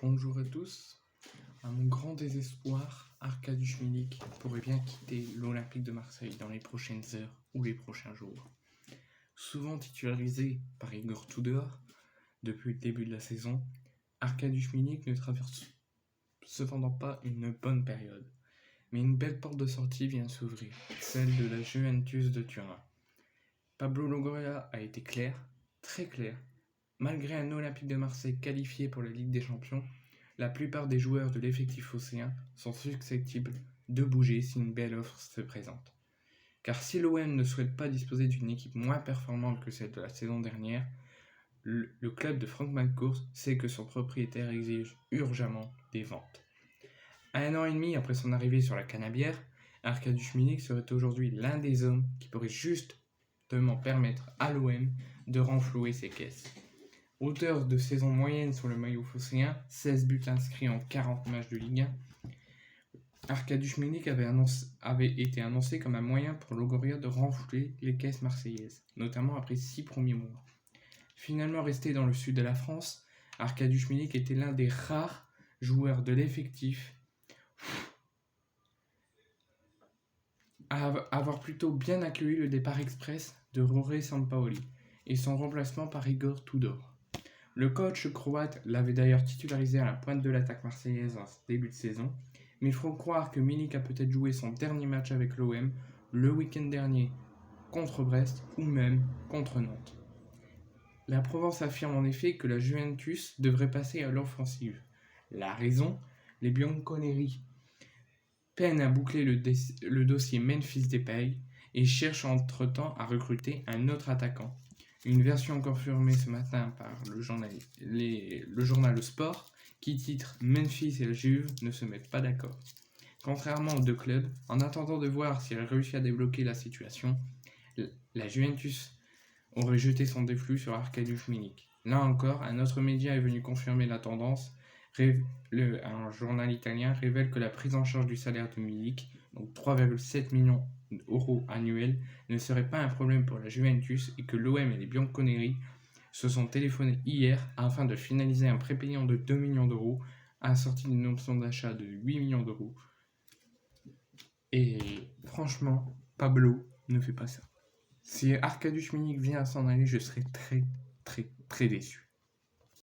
Bonjour à tous. À mon grand désespoir, Arkadiusz Milik pourrait bien quitter l'Olympique de Marseille dans les prochaines heures ou les prochains jours. Souvent titularisé par Igor Tudor depuis le début de la saison, Arkadiusz Milik ne traverse cependant pas une bonne période. Mais une belle porte de sortie vient s'ouvrir, celle de la Juventus de Turin. Pablo Longoria a été clair, très clair. Malgré un Olympique de Marseille qualifié pour la Ligue des Champions, la plupart des joueurs de l'effectif phocéen sont susceptibles de bouger si une belle offre se présente. Car si l'OM ne souhaite pas disposer d'une équipe moins performante que celle de la saison dernière, le club de Frank McCourt sait que son propriétaire exige urgemment des ventes. À 1 an et demi après son arrivée sur la Canebière, Arkadiusz Milik serait aujourd'hui l'un des hommes qui pourrait justement permettre à l'OM de renflouer ses caisses. Auteur de saison moyenne sur le maillot phocéen, 16 buts inscrits en 40 matchs de Ligue 1, Arkadiusz Milik avait été annoncé comme un moyen pour Longoria de renflouer les caisses marseillaises, notamment après 6 premiers mois. Finalement resté dans le sud de la France, Arkadiusz Milik était l'un des rares joueurs de l'effectif à avoir plutôt bien accueilli le départ express de Jorge Sampaoli et son remplacement par Igor Tudor. Le coach croate l'avait d'ailleurs titularisé à la pointe de l'attaque marseillaise en début de saison, mais il faut croire que Milik a peut-être joué son dernier match avec l'OM le week-end dernier contre Brest ou même contre Nantes. La Provence affirme en effet que la Juventus devrait passer à l'offensive. La raison, les Bianconeri peinent à boucler le dossier Memphis Depay et cherchent entre-temps à recruter un autre attaquant. Une version confirmée ce matin par le journal Le Sport qui titre « Memphis et la Juve ne se mettent pas d'accord ». Contrairement aux deux clubs, en attendant de voir si elle réussit à débloquer la situation, la Juventus aurait jeté son déflux sur Arkadiusz Milik. Là encore, un autre média est venu confirmer la tendance. Un journal italien révèle que la prise en charge du salaire de Milik, donc 3,7 millions d'euros annuels, ne serait pas un problème pour la Juventus et que l'OM et les Bianconeri se sont téléphonés hier afin de finaliser un prépayant de 2 millions d'euros assorti d'une option d'achat de 8 millions d'euros. Et franchement, Pablo ne fait pas ça. Si Arkadiusz Milik vient à s'en aller, je serai très déçu.